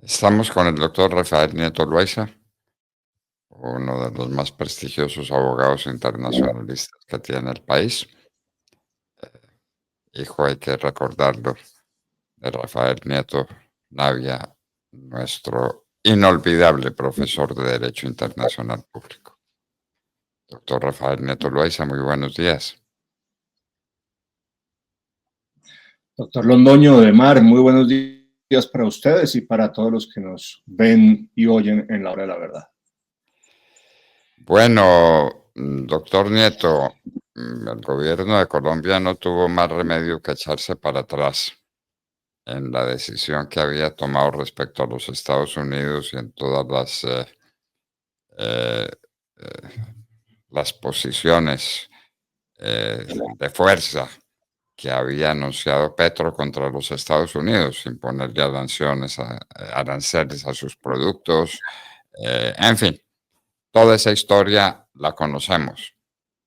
Estamos con el doctor Rafael Nieto Loaiza, uno de los más prestigiosos abogados internacionalistas que tiene el país. Hijo, hay que recordarlo, de Rafael Nieto Navia, nuestro inolvidable profesor de Derecho Internacional Público. Doctor Rafael Nieto Loaiza, muy buenos días. Doctor Londoño de Mar, muy buenos días para ustedes y para todos los que nos ven y oyen en la hora de la verdad. Bueno, doctor Nieto, el gobierno de Colombia no tuvo más remedio que echarse para atrás en la decisión que había tomado respecto a los Estados Unidos y en todas eh, eh, las posiciones de fuerza que había anunciado Petro contra los Estados Unidos, imponerle aranceles a sus productos, en fin, toda esa historia la conocemos.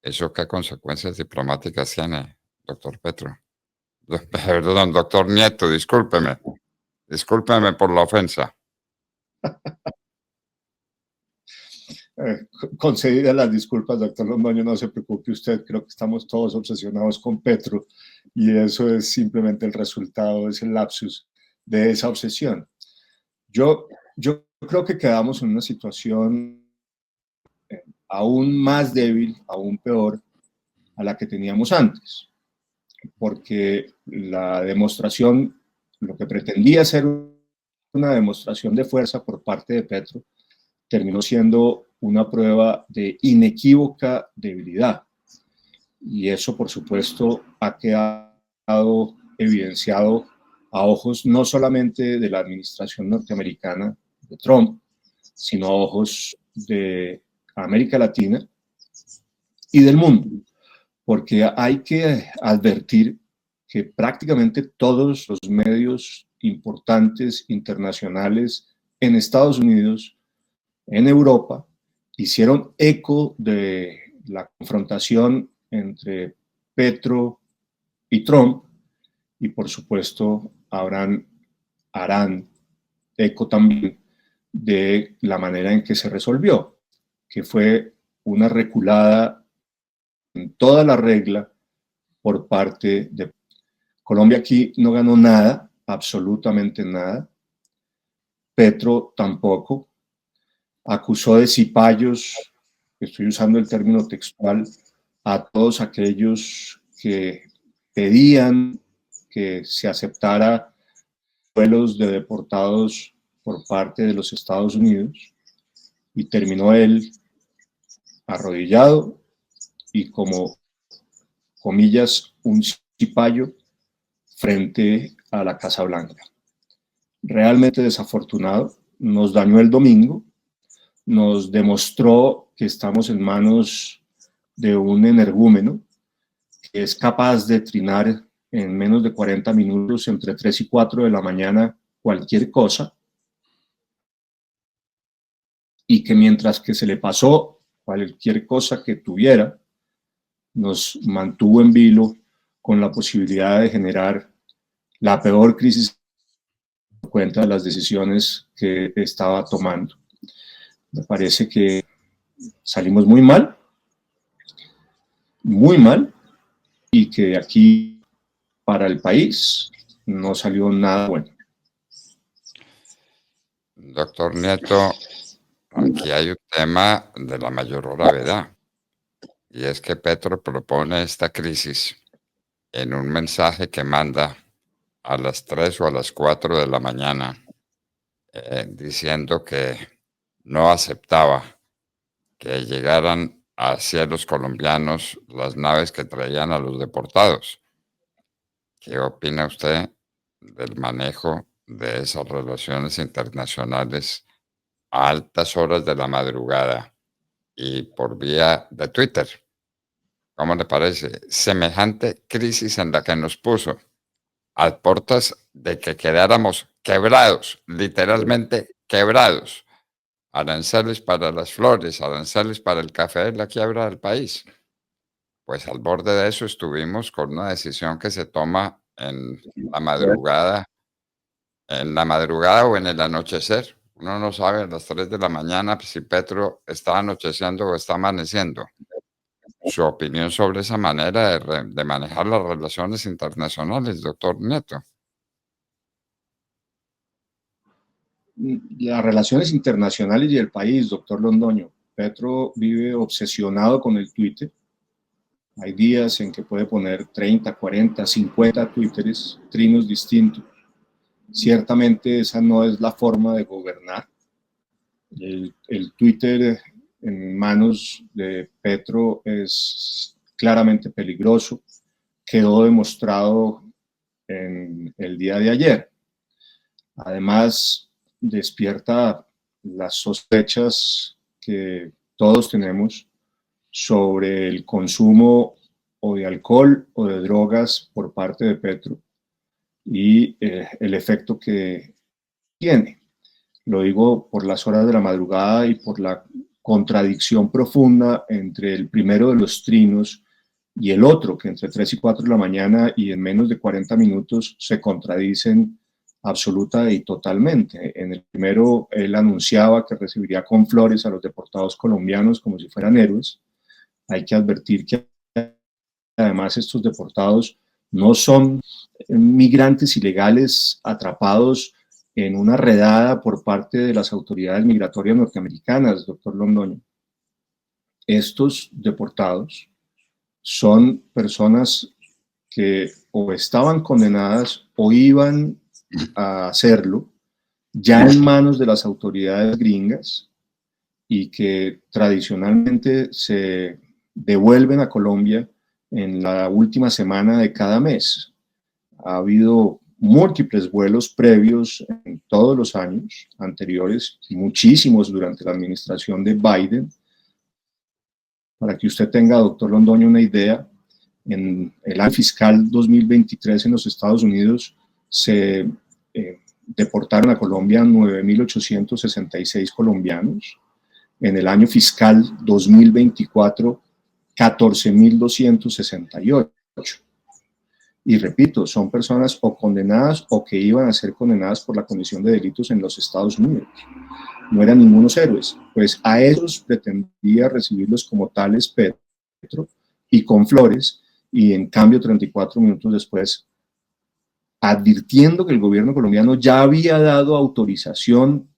¿Eso qué consecuencias diplomáticas tiene, doctor Petro? Perdón, doctor Nieto, discúlpeme. Discúlpeme por la ofensa. Concedidas las disculpas, doctor Londoño, no se preocupe usted, creo que estamos todos obsesionados con Petro y eso es simplemente el resultado, es el lapsus de esa obsesión. Yo creo que quedamos en una situación aún más débil, aún peor a la que teníamos antes, porque la demostración, lo que pretendía ser una demostración de fuerza por parte de Petro, terminó siendo una prueba de inequívoca debilidad. Y eso, por supuesto, ha quedado evidenciado a ojos no solamente de la administración norteamericana de Trump, sino a ojos de América Latina y del mundo, porque hay que advertir que prácticamente todos los medios importantes internacionales en Estados Unidos, en Europa, hicieron eco de la confrontación entre Petro y Trump y por supuesto harán eco también de la manera en que se resolvió, que fue una reculada en toda la regla por parte de Colombia. Aquí no ganó nada, absolutamente nada. Petro tampoco. Acusó de cipayos, estoy usando el término textual, a todos aquellos que pedían que se aceptara vuelos de deportados por parte de los Estados Unidos, y terminó él arrodillado y como, comillas, un cipayo frente a la Casa Blanca. Realmente desafortunado, nos dañó el domingo, nos demostró que estamos en manos de un energúmeno que es capaz de trinar en menos de 40 minutos, entre 3 y 4 de la mañana, cualquier cosa, y que mientras que se le pasó cualquier cosa que tuviera, nos mantuvo en vilo con la posibilidad de generar la peor crisis en cuenta de las decisiones que estaba tomando. Me parece que salimos muy mal, y que de aquí para el país no salió nada bueno. Doctor Nieto, aquí hay un tema de la mayor gravedad, y es que Petro propone esta crisis en un mensaje que manda a las 3 o a las 4 de la mañana, diciendo que no aceptaba que llegaran a cielos colombianos las naves que traían a los deportados. ¿Qué opina usted del manejo de esas relaciones internacionales a altas horas de la madrugada y por vía de Twitter? ¿Cómo le parece? Semejante crisis en la que nos puso a puertas de que quedáramos quebrados, literalmente quebrados. Aranceles para las flores, aranceles para el café es la quiebra del país. Pues al borde de eso estuvimos con una decisión que se toma en la madrugada en la madrugada o en el anochecer. Uno no sabe a las 3 de la mañana si Petro está anocheciendo o está amaneciendo. Su opinión sobre esa manera de manejar las relaciones internacionales, doctor Nieto. Las relaciones internacionales y el país, doctor Londoño. Petro vive obsesionado con el Twitter. Hay días en que puede poner 30, 40, 50 Twitteres, trinos distintos. Ciertamente esa no es la forma de gobernar. El Twitter en manos de Petro es claramente peligroso. Quedó demostrado en el día de ayer. Además, despierta las sospechas que todos tenemos sobre el consumo o de alcohol o de drogas por parte de Petro y el efecto que tiene. Lo digo por las horas de la madrugada y por la contradicción profunda entre el primero de los trinos y el otro, que entre 3 y 4 de la mañana y en menos de 40 minutos se contradicen absoluta y totalmente. En el primero, él anunciaba que recibiría con flores a los deportados colombianos como si fueran héroes. Hay que advertir que además estos deportados no son migrantes ilegales atrapados en una redada por parte de las autoridades migratorias norteamericanas, doctor Londoño. Estos deportados son personas que o estaban condenadas o iban a hacerlo ya en manos de las autoridades gringas y que tradicionalmente se devuelven a Colombia en la última semana de cada mes. Ha habido múltiples vuelos previos en todos los años anteriores, muchísimos durante la administración de Biden. Para que usted tenga, doctor Londoño, una idea, en el año fiscal 2023 en los Estados Unidos se deportaron a Colombia 9.866 colombianos. En el año fiscal 2024, 14.268. Y repito, son personas o condenadas o que iban a ser condenadas por la comisión de delitos en los Estados Unidos. No eran ningunos héroes. Pues a esos pretendía recibirlos como tales Petro y con flores, y en cambio 34 minutos después, advirtiendo que el gobierno colombiano ya había dado autorización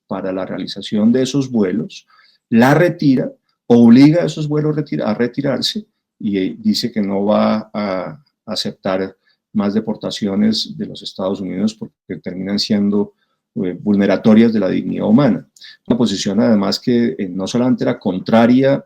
para la realización de esos vuelos, la retira, obliga a esos vuelos a retirarse y dice que no va a aceptar más deportaciones de los Estados Unidos porque terminan siendo vulneratorias de la dignidad humana. Una posición además que no solamente era contraria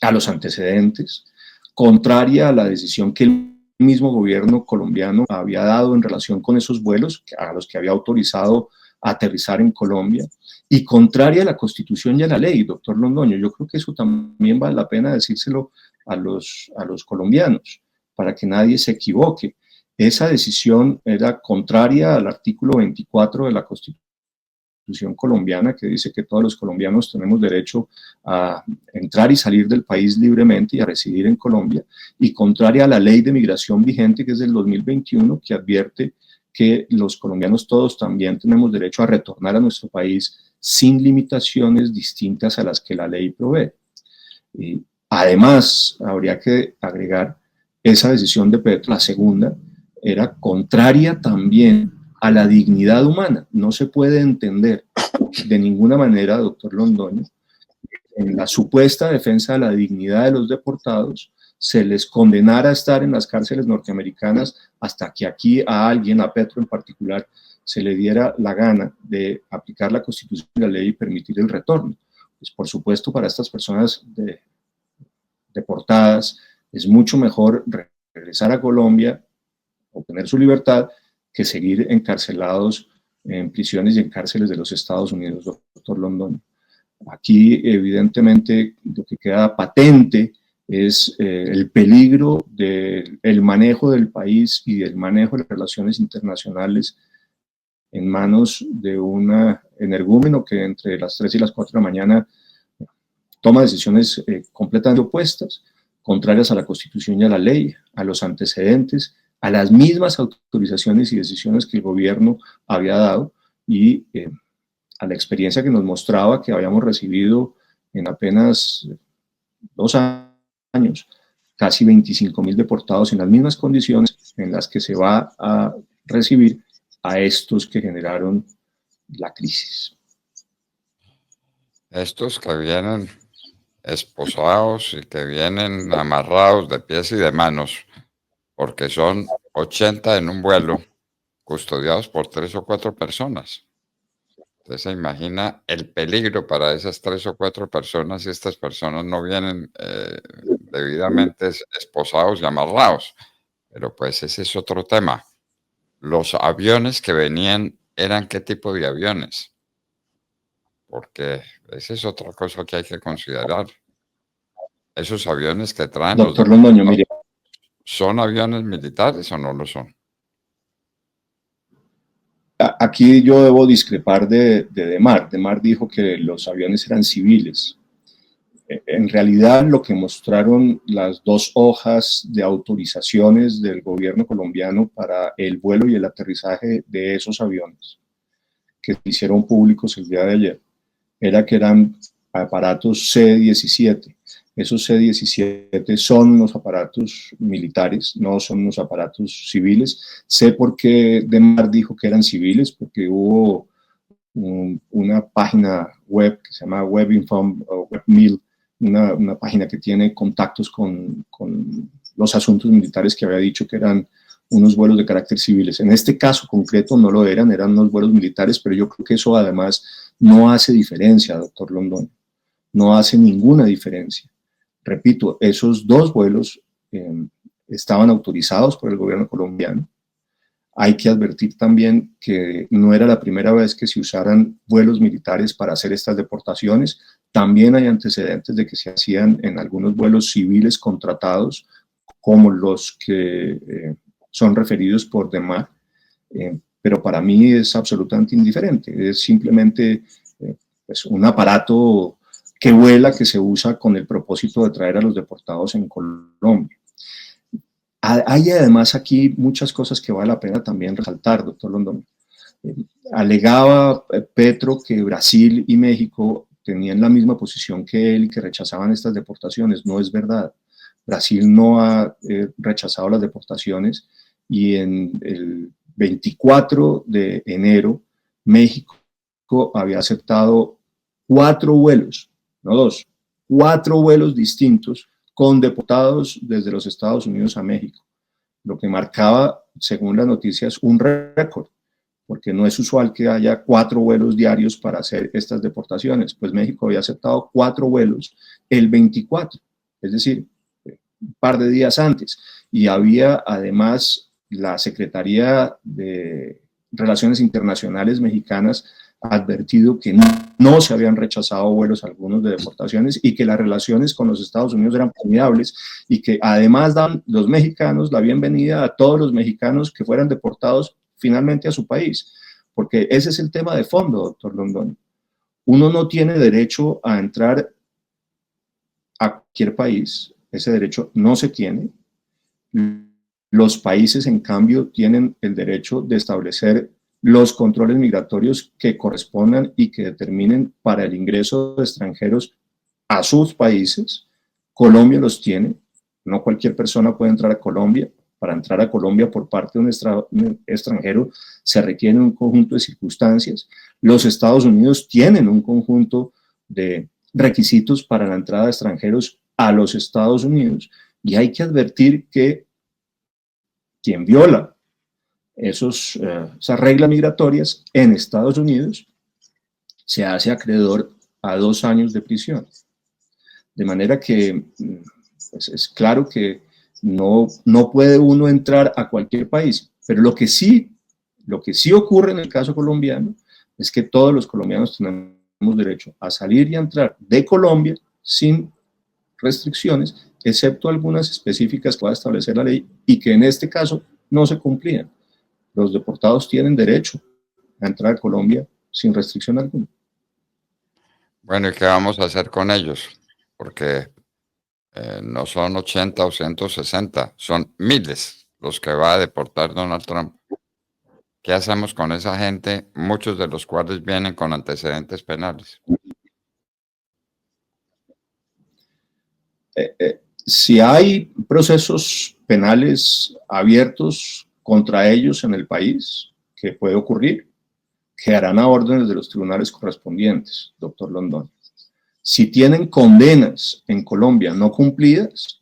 a los antecedentes, contraria a la decisión que el mismo gobierno colombiano había dado en relación con esos vuelos a los que había autorizado a aterrizar en Colombia, y contraria a la Constitución y a la ley, doctor Londoño. Yo creo que eso también vale la pena decírselo a los colombianos, para que nadie se equivoque. Esa decisión era contraria al artículo 24 de la Constitución colombiana, que dice que todos los colombianos tenemos derecho a entrar y salir del país libremente y a residir en Colombia, y contraria a la ley de migración vigente, que es del 2021, que advierte que los colombianos todos también tenemos derecho a retornar a nuestro país sin limitaciones distintas a las que la ley provee. Además, habría que agregar esa decisión de Petro, la segunda, era contraria también a la dignidad humana. No se puede entender de ninguna manera, doctor Londoño, en la supuesta defensa de la dignidad de los deportados se les condenara a estar en las cárceles norteamericanas hasta que aquí a alguien, a Petro en particular, se le diera la gana de aplicar la Constitución y la ley y permitir el retorno. Pues por supuesto, para estas personas deportadas es mucho mejor regresar a Colombia, obtener su libertad, que seguir encarcelados en prisiones y en cárceles de los Estados Unidos, doctor Londoño. Aquí, evidentemente, lo que queda patente es el peligro del manejo del país y del manejo de las relaciones internacionales en manos de un energúmeno que entre las 3 y las 4 de la mañana toma decisiones completamente opuestas, contrarias a la Constitución y a la ley, a los antecedentes a las mismas autorizaciones y decisiones que el gobierno había dado y a la experiencia que nos mostraba que habíamos recibido en apenas 2 años, casi 25.000 deportados en las mismas condiciones en las que se va a recibir a estos que generaron la crisis. Estos que vienen esposados y que vienen amarrados de pies y de manos, porque son 80 en un vuelo, custodiados por 3 o 4 personas. Usted se imagina el peligro para esas 3 o 4 personas si estas personas no vienen debidamente esposados y amarrados. Pero pues ese es otro tema. Los aviones que venían, ¿eran qué tipo de aviones? Porque esa es otra cosa que hay que considerar. Esos aviones que traen los Doctor Londoño, deportados, mire, ¿son aviones militares o no lo son? aquí yo debo discrepar de Demar. Demar dijo que los aviones eran civiles. En realidad, lo que mostraron las 2 hojas de autorizaciones del gobierno colombiano para el vuelo y el aterrizaje de esos aviones, que se hicieron públicos el día de ayer, era que eran aparatos C-17. Esos C-17 son los aparatos militares, no son los aparatos civiles. Sé por qué Demar dijo que eran civiles, porque hubo una página web que se llama WebInform o WebMil, una página que tiene contactos con los asuntos militares, que había dicho que eran unos vuelos de carácter civiles. En este caso concreto no lo eran unos vuelos militares, pero yo creo que eso además no hace diferencia, doctor Londoño, no hace ninguna diferencia. Repito, esos 2 vuelos estaban autorizados por el gobierno colombiano. Hay que advertir también que no era la primera vez que se usaran vuelos militares para hacer estas deportaciones. También hay antecedentes de que se hacían en algunos vuelos civiles contratados, como los que son referidos por Demar. Pero para mí es absolutamente indiferente. Es simplemente pues un aparato que vuela, que se usa con el propósito de traer a los deportados en Colombia. Hay además aquí muchas cosas que vale la pena también resaltar, doctor Londoño. Alegaba Petro que Brasil y México tenían la misma posición que él y que rechazaban estas deportaciones. No es verdad. Brasil no ha rechazado las deportaciones y en el 24 de enero México había aceptado 4 vuelos, no 2, 4 vuelos distintos con deportados desde los Estados Unidos a México, lo que marcaba, según las noticias, un récord, porque no es usual que haya 4 vuelos diarios para hacer estas deportaciones. Pues México había aceptado 4 vuelos el 24, es decir, un par de días antes, y había además la Secretaría de Relaciones Internacionales mexicanas advertido que no se habían rechazado vuelos algunos de deportaciones y que las relaciones con los Estados Unidos eran formidables y que además dan los mexicanos la bienvenida a todos los mexicanos que fueran deportados finalmente a su país, porque ese es el tema de fondo, doctor Londoño. Uno no tiene derecho a entrar a cualquier país, ese derecho no se tiene. Los países, en cambio, tienen el derecho de establecer los controles migratorios que correspondan y que determinen para el ingreso de extranjeros a sus países. Colombia los tiene, no cualquier persona puede entrar a Colombia. Para entrar a Colombia por parte de un extranjero se requiere un conjunto de circunstancias. Los Estados Unidos tienen un conjunto de requisitos para la entrada de extranjeros a los Estados Unidos y hay que advertir que quien viola esas reglas migratorias en Estados Unidos se hace acreedor a 2 años de prisión. De manera que pues es claro que no puede uno entrar a cualquier país, pero lo que sí ocurre en el caso colombiano es que todos los colombianos tenemos derecho a salir y a entrar de Colombia sin restricciones, excepto algunas específicas que va a establecer la ley y que en este caso no se cumplían. Los deportados tienen derecho a entrar a Colombia sin restricción alguna. Bueno, ¿y qué vamos a hacer con ellos? Porque no son 80 o 160, son miles. los que va a deportar Donald Trump. ¿Qué hacemos con esa gente, muchos de los cuales vienen con antecedentes penales? Si hay procesos penales abiertos contra ellos en el país, que puede ocurrir, quedarán a órdenes de los tribunales correspondientes, doctor Londoño. Si tienen condenas en Colombia no cumplidas,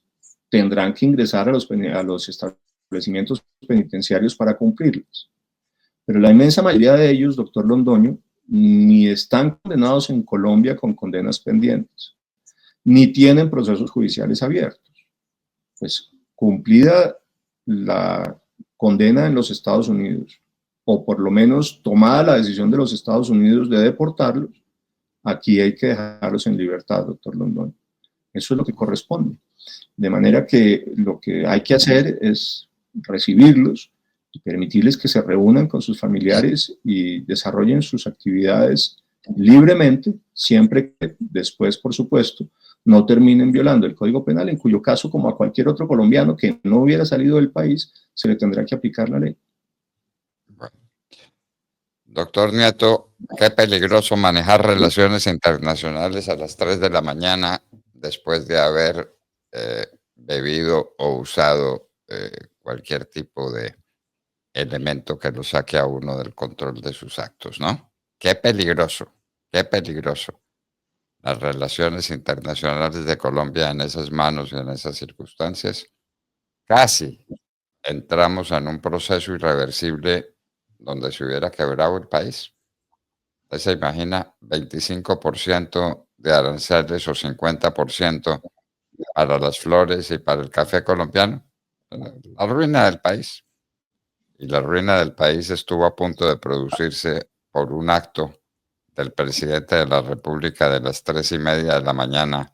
tendrán que ingresar a los establecimientos penitenciarios para cumplirlas. Pero la inmensa mayoría de ellos, doctor Londoño, ni están condenados en Colombia con condenas pendientes, ni tienen procesos judiciales abiertos. Pues cumplida la condena en los Estados Unidos, o por lo menos tomada la decisión de los Estados Unidos de deportarlos, aquí hay que dejarlos en libertad, doctor Londoño. Eso es lo que corresponde. De manera que lo que hay que hacer es recibirlos y permitirles que se reúnan con sus familiares y desarrollen sus actividades libremente, siempre que después, por supuesto, no terminen violando el Código Penal, en cuyo caso, como a cualquier otro colombiano que no hubiera salido del país, se le tendrá que aplicar la ley. Bueno, doctor Nieto, qué peligroso manejar relaciones internacionales a las 3 de la mañana después de haber bebido o usado cualquier tipo de elemento que lo saque a uno del control de sus actos, ¿no? Qué peligroso, qué peligroso. Las relaciones internacionales de Colombia en esas manos y en esas circunstancias, casi entramos en un proceso irreversible donde se hubiera quebrado el país. ¿Usted se imagina 25% de aranceles o 50% para las flores y para el café colombiano? La ruina del país. Y la ruina del país estuvo a punto de producirse por un acto del presidente de la República de las 3:30 de la mañana,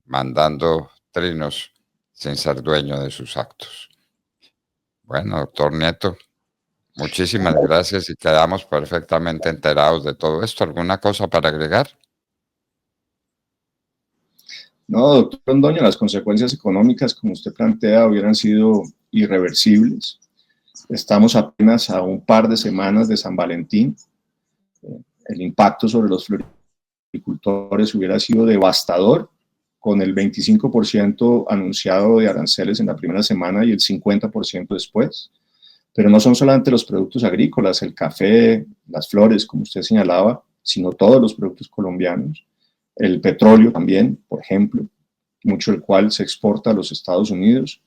mandando trinos sin ser dueño de sus actos. Bueno, doctor Nieto, muchísimas gracias y quedamos perfectamente enterados de todo esto. ¿Alguna cosa para agregar? No, doctor Londoño, las consecuencias económicas, como usted plantea, hubieran sido irreversibles. Estamos apenas a un par de semanas de San Valentín. El impacto sobre los floricultores hubiera sido devastador, con el 25% anunciado de aranceles en la primera semana y el 50% después. Pero no son solamente los productos agrícolas, el café, las flores, como usted señalaba, sino todos los productos colombianos. El petróleo también, por ejemplo, mucho del cual se exporta a los Estados Unidos.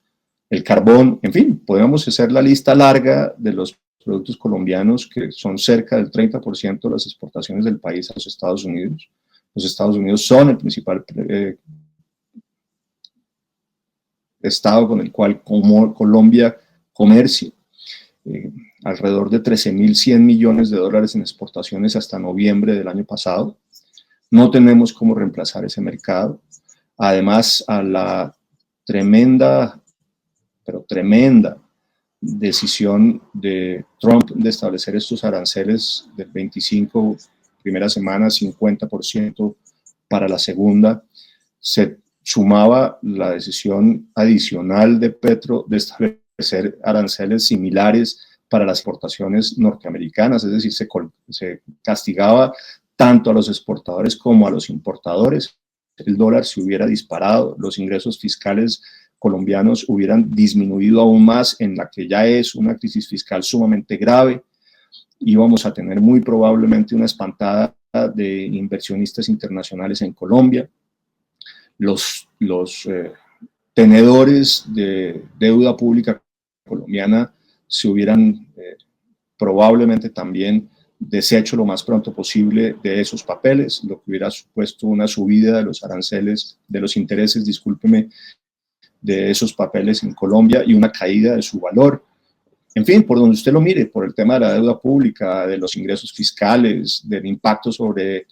El carbón, en fin, podemos hacer la lista larga de los productos colombianos, que son cerca del 30% de las exportaciones del país a los Estados Unidos. Los Estados Unidos son el principal estado con el cual Colombia comercia. Alrededor de 13.100 millones de dólares en exportaciones hasta noviembre del año pasado. No tenemos cómo reemplazar ese mercado. Además, a la tremenda decisión de Trump de establecer estos aranceles del 25 primera semana, 50% para la segunda, se sumaba la decisión adicional de Petro de establecer aranceles similares para las exportaciones norteamericanas, es decir, se castigaba tanto a los exportadores como a los importadores. El dólar se hubiera disparado, los ingresos fiscales colombianos hubieran disminuido aún más en la que ya es una crisis fiscal sumamente grave. Íbamos a tener muy probablemente una espantada de inversionistas internacionales en Colombia. Los tenedores de deuda pública colombiana se hubieran probablemente también deshecho lo más pronto posible de esos papeles, lo que hubiera supuesto una subida de los aranceles, de los intereses, discúlpeme, de esos papeles en Colombia y una caída de su valor. En fin, por donde usted lo mire, por el tema de la deuda pública, de los ingresos fiscales, del impacto sobre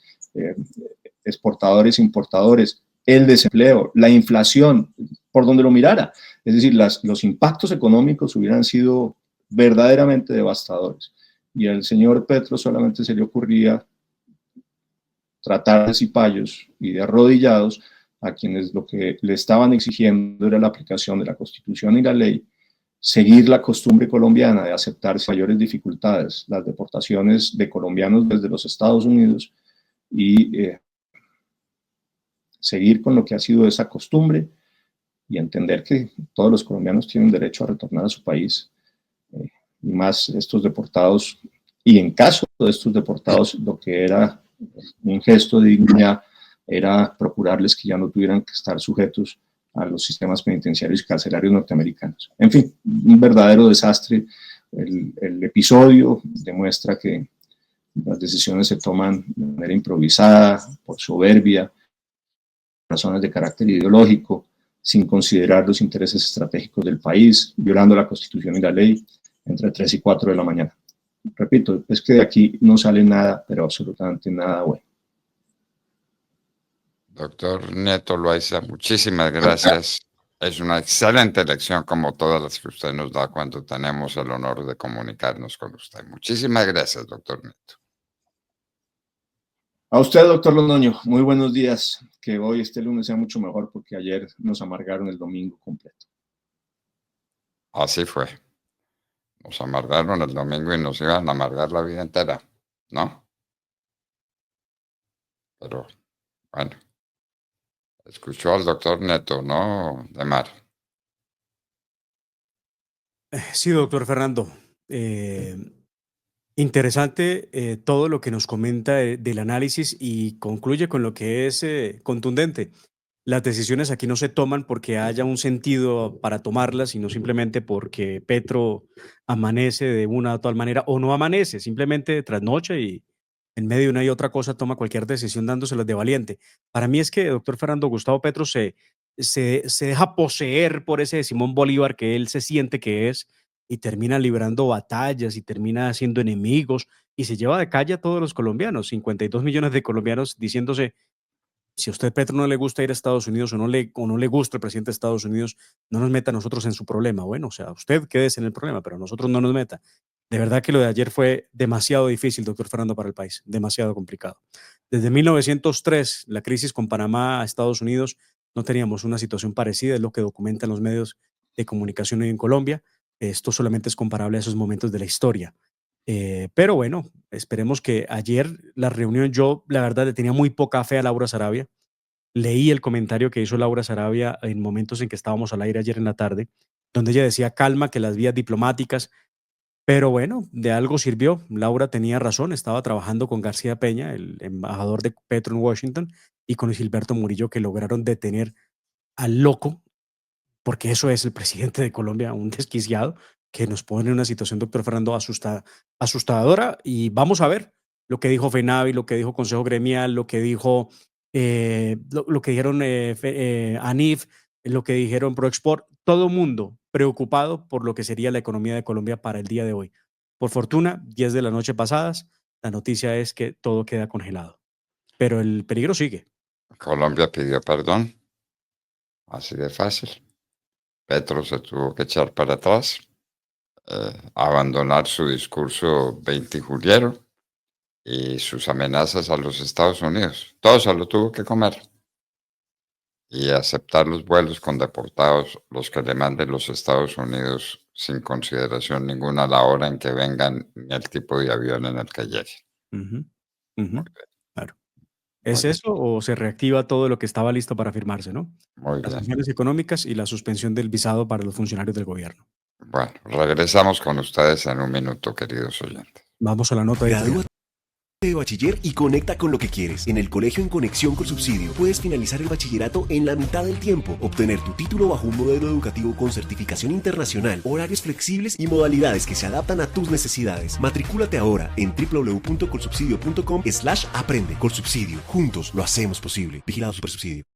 exportadores e importadores, el desempleo, la inflación, por donde lo mirara. Es decir, los impactos económicos hubieran sido verdaderamente devastadores. Y al señor Petro solamente se le ocurría tratar de cipayos y de arrodillados a quienes lo que le estaban exigiendo era la aplicación de la Constitución y la ley, seguir la costumbre colombiana de aceptar mayores dificultades, las deportaciones de colombianos desde los Estados Unidos y seguir con lo que ha sido esa costumbre y entender que todos los colombianos tienen derecho a retornar a su país, y más estos deportados, y en caso de estos deportados, lo que era un gesto de dignidad era procurarles que ya no tuvieran que estar sujetos a los sistemas penitenciarios y carcelarios norteamericanos. En fin, un verdadero desastre. El episodio demuestra que las decisiones se toman de manera improvisada, por soberbia, razones de carácter ideológico, sin considerar los intereses estratégicos del país, violando la Constitución y la ley, entre 3 y 4 de la mañana. Repito, es que de aquí no sale nada, pero absolutamente nada bueno. Doctor Nieto Loaiza, muchísimas gracias. Es una excelente lección, como todas las que usted nos da cuando tenemos el honor de comunicarnos con usted. Muchísimas gracias, doctor Nieto. A usted, doctor Londoño, muy buenos días. Que hoy, este lunes, sea mucho mejor, porque ayer nos amargaron el domingo completo. Así fue. Nos amargaron el domingo y nos iban a amargar la vida entera, ¿no? Pero, bueno, escuchó al doctor Nieto, ¿no, Demar? Sí, doctor Fernando. Interesante todo lo que nos comenta del análisis y concluye con lo que es contundente. Las decisiones aquí no se toman porque haya un sentido para tomarlas, sino simplemente porque Petro amanece de una o tal manera o no amanece, simplemente trasnoche y en medio de una y otra cosa toma cualquier decisión dándoselas de valiente. Para mí es que, doctor Fernando, Gustavo Petro se deja poseer por ese Simón Bolívar que él se siente que es y termina librando batallas y termina haciendo enemigos y se lleva de calle a todos los colombianos, 52 millones de colombianos diciéndose, si a usted, Petro, no le gusta ir a Estados Unidos o no le gusta el presidente de Estados Unidos, no nos meta a nosotros en su problema. Bueno, o sea, usted quédese en el problema, pero a nosotros no nos meta. De verdad que lo de ayer fue demasiado difícil, doctor Fernando, para el país, demasiado complicado. Desde 1903, la crisis con Panamá a Estados Unidos, no teníamos una situación parecida, es lo que documentan los medios de comunicación hoy en Colombia. Esto solamente es comparable a esos momentos de la historia. Pero bueno, esperemos que ayer la reunión, yo la verdad le tenía muy poca fe a Laura Sarabia. Leí el comentario que hizo Laura Sarabia en momentos en que estábamos al aire ayer en la tarde, donde ella decía calma, que las vías diplomáticas, pero bueno, de algo sirvió. Laura tenía razón, estaba trabajando con García Peña, el embajador de Petro en Washington, y con Gilberto Murillo, que lograron detener al loco, porque eso es el presidente de Colombia, un desquiciado, que nos pone en una situación, doctor Fernando, asustadora. Y vamos a ver lo que dijo FENAVI, lo que dijo Consejo Gremial, lo que dijo, lo que dijeron ANIF, lo que dijeron ProExport, todo mundo preocupado por lo que sería la economía de Colombia para el día de hoy. Por fortuna, 10 de la noche pasadas, la noticia es que todo queda congelado, pero el peligro sigue. Colombia pidió perdón, así de fácil. Petro se tuvo que echar para atrás, abandonar su discurso veintijuliero y sus amenazas a los Estados Unidos. Todo se lo tuvo que comer y aceptar los vuelos con deportados, los que le manden los Estados Unidos, sin consideración ninguna a la hora en que vengan ni el tipo de avión en el que lleguen. Claro. ¿Es eso o se reactiva todo lo que estaba listo para firmarse, no? Muy Las bien. sanciones económicas y la suspensión del visado para los funcionarios del gobierno. Bueno, regresamos con ustedes en un minuto, queridos oyentes. Vamos a la nota Gradúate de bachiller y conecta con lo que quieres. En el Colegio en Conexión con Subsidio puedes finalizar el bachillerato en la mitad del tiempo, obtener tu título bajo un modelo educativo con certificación internacional, horarios flexibles y modalidades que se adaptan a tus necesidades. Matricúlate ahora en www.colsubsidio.com/aprende. Colsubsidio, juntos lo hacemos posible. Vigilado Supersubsidio.